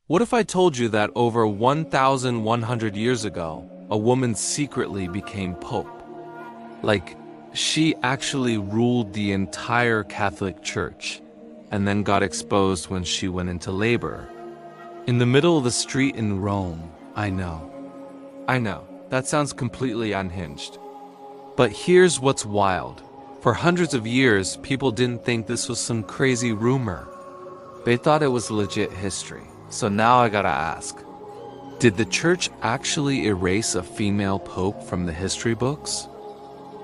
What if I told you that over 1,100 years ago, a woman secretly became Pope? Like, she actually ruled the entire Catholic Church, and then got exposed when she went into labor. In the middle of the street in Rome, I know, that sounds completely unhinged. But here's what's wild. For hundreds of years, people didn't think this was some crazy rumor. They thought it was legit history. So now I gotta ask, did the church actually erase a female pope from the history books?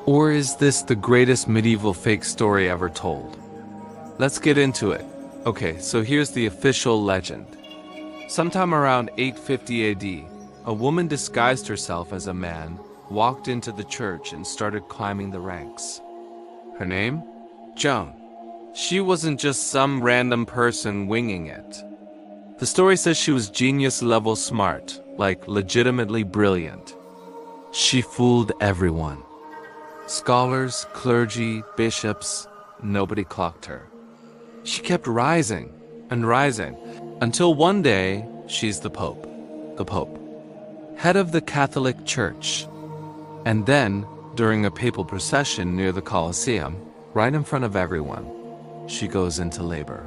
Or is this the greatest medieval fake story ever told? Let's get into it. Okay, so here's the official legend. Sometime around 850 AD, a woman disguised herself as a man, walked into the church and started climbing the ranks. Her name? Joan. She wasn't just some random person winging it. The story says she was genius-level smart, like legitimately brilliant. She fooled everyone. Scholars, clergy, bishops, nobody clocked her. She kept rising and rising, until one day, she's the Pope, head of the Catholic Church. And then, during a papal procession near the Colosseum, right in front of everyone, she goes into labor,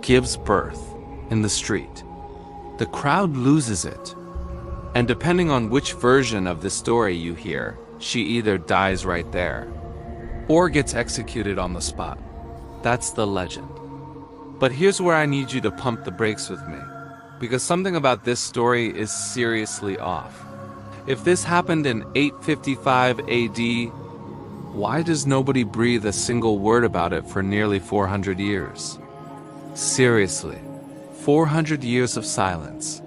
gives birth in the street. The crowd loses it. And depending on which version of the story you hear, she either dies right there or gets executed on the spot. That's the legend. But here's where I need you to pump the brakes with me, because something about this story is seriously off. If this happened in 855 AD, why does nobody breathe a single word about it for nearly 400 years? Seriously, 400 years of silence.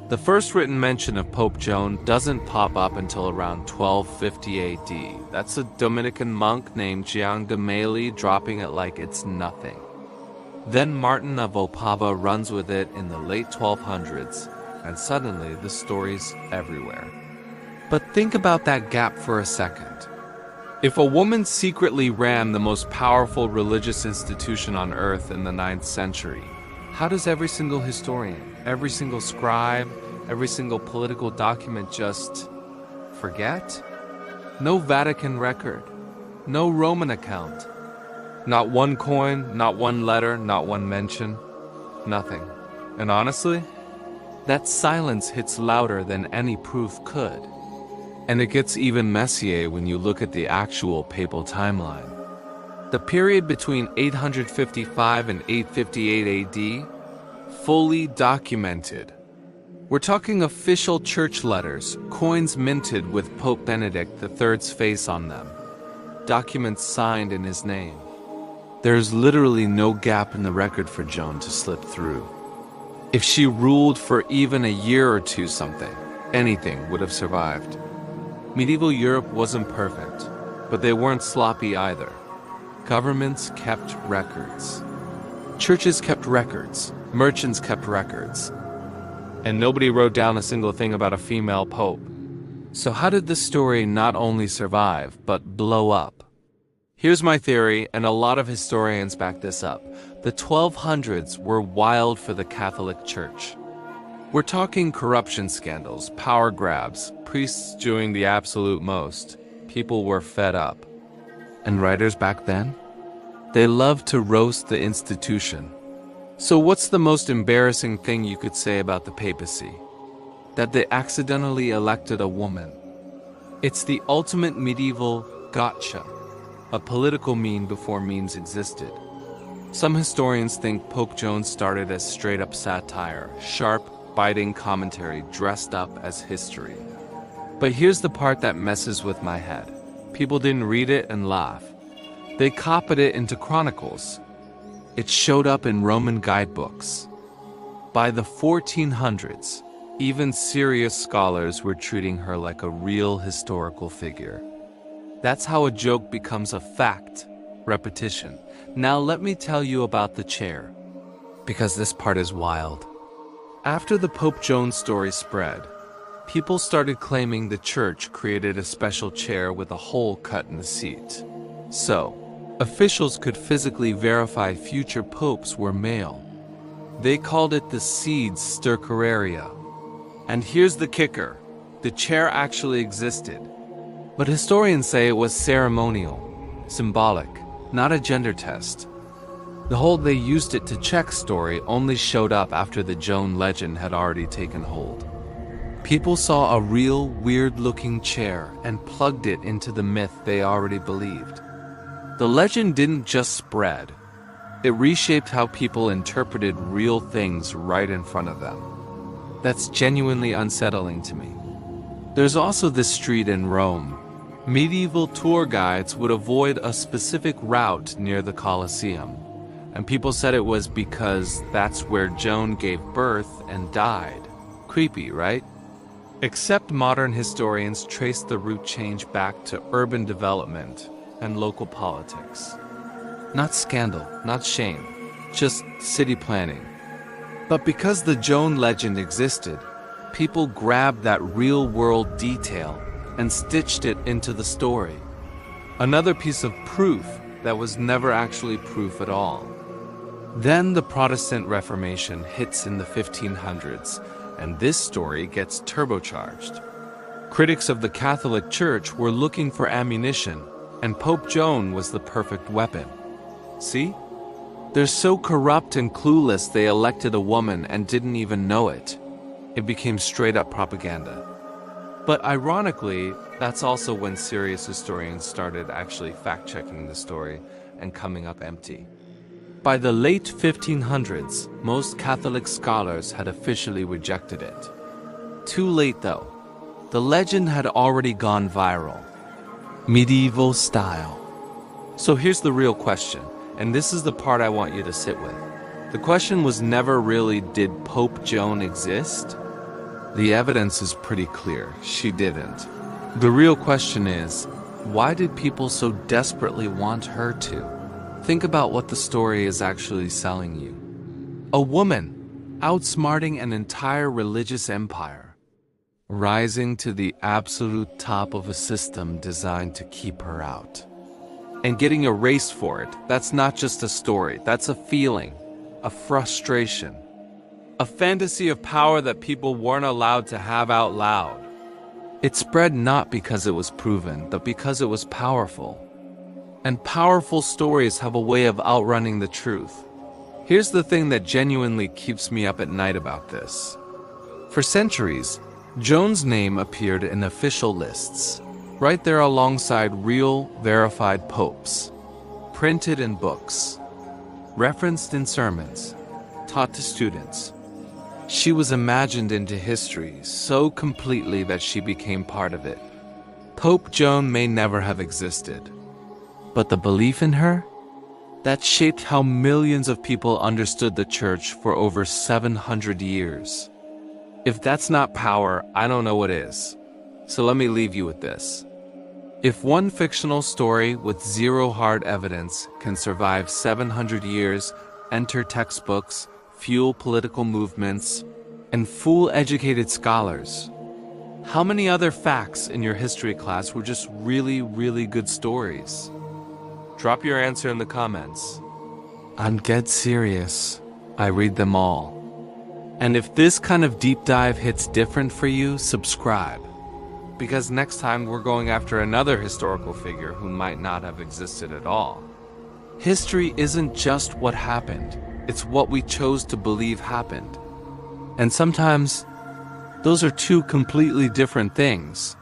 The first written mention of Pope Joan doesn't pop up until around 1250 AD. That's a Dominican monk named Jean de Mailly dropping it like it's nothing. Then Martin of Opava runs with it in the late 1200s, and suddenly the story's everywhere. But think about that gap for a second. If a woman secretly ran the most powerful religious institution on earth in the 9th century, how does every single historian, every single scribe, every single political document just forget? No Vatican record, no Roman account. Not one coin, not one letter, not one mention, nothing. And honestly, that silence hits louder than any proof could. And it gets even messier when you look at the actual papal timeline. The period between 855 and 858 AD, fully documented. We're talking official church letters, coins minted with Pope Benedict III's face on them, documents signed in his name. There's literally no gap in the record for Joan to slip through. If she ruled for even a year or two anything would have survived. Medieval Europe wasn't perfect, but they weren't sloppy either. Governments kept records. Churches kept records. Merchants kept records. And nobody wrote down a single thing about a female pope. So how did this story not only survive, but blow up? Here's my theory, and a lot of historians back this up. The 1200s were wild for the Catholic Church. We're talking corruption scandals, power grabs, priests doing the absolute most. People were fed up. And writers back then? They loved to roast the institution. So what's the most embarrassing thing you could say about the papacy? That they accidentally elected a woman. It's the ultimate medieval gotcha, a political mean before means existed. Some historians think Pope Joan started as straight-up satire, sharp, biting commentary dressed up as history. But here's the part that messes with my head. People didn't read it and laugh. They copied it into chronicles. It showed up in Roman guidebooks. By the 1400s, even serious scholars were treating her like a real historical figure. That's how a joke becomes a fact. Repetition. Now let me tell you about the chair, because this part is wild. After the Pope Joan story spread, people started claiming the church created a special chair with a hole cut in the seat. So, officials could physically verify future popes were male. They called it the seeds stercoraria. And here's the kicker. The chair actually existed. But historians say it was ceremonial, symbolic, not a gender test. The whole "they used it to check" story only showed up after the Joan legend had already taken hold. People saw a real, weird-looking chair and plugged it into the myth they already believed. The legend didn't just spread. It reshaped how people interpreted real things right in front of them. That's genuinely unsettling to me. There's also this street in Rome. Medieval tour guides would avoid a specific route near the Colosseum, and people said it was because that's where Joan gave birth and died. Creepy, right? Except modern historians trace the route change back to urban development and local politics. Not scandal, not shame, just city planning. But because the Joan legend existed, people grabbed that real-world detail and stitched it into the story. Another piece of proof that was never actually proof at all. Then the Protestant Reformation hits in the 1500s, and this story gets turbocharged. Critics of the Catholic Church were looking for ammunition, and Pope Joan was the perfect weapon. See? They're so corrupt and clueless they elected a woman and didn't even know it. It became straight-up propaganda. But ironically, that's also when serious historians started actually fact-checking the story and coming up empty. By the late 1500s, most Catholic scholars had officially rejected it. Too late though. The legend had already gone viral. Medieval style. So here's the real question, and this is the part I want you to sit with. The question was never really, did Pope Joan exist? The evidence is pretty clear, she didn't. The real question is, why did people so desperately want her to? Think about what the story is actually selling you. A woman, outsmarting an entire religious empire, rising to the absolute top of a system designed to keep her out. And getting erased for it. That's not just a story, that's a feeling, a frustration. A fantasy of power that people weren't allowed to have out loud. It spread not because it was proven, but because it was powerful. And powerful stories have a way of outrunning the truth. Here's the thing that genuinely keeps me up at night about this. For centuries, Joan's name appeared in official lists, right there alongside real, verified popes, printed in books, referenced in sermons, taught to students. She was imagined into history so completely that she became part of it. Pope Joan may never have existed, but the belief in her? That shaped how millions of people understood the church for over 700 years. If that's not power, I don't know what is. So let me leave you with this. If one fictional story with zero hard evidence can survive 700 years, enter textbooks, fuel political movements, and fool educated scholars, how many other facts in your history class were just really, really good stories? Drop your answer in the comments. I'm dead serious. I read them all. And if this kind of deep dive hits different for you, subscribe. Because next time we're going after another historical figure who might not have existed at all. History isn't just what happened, it's what we chose to believe happened. And sometimes, those are two completely different things.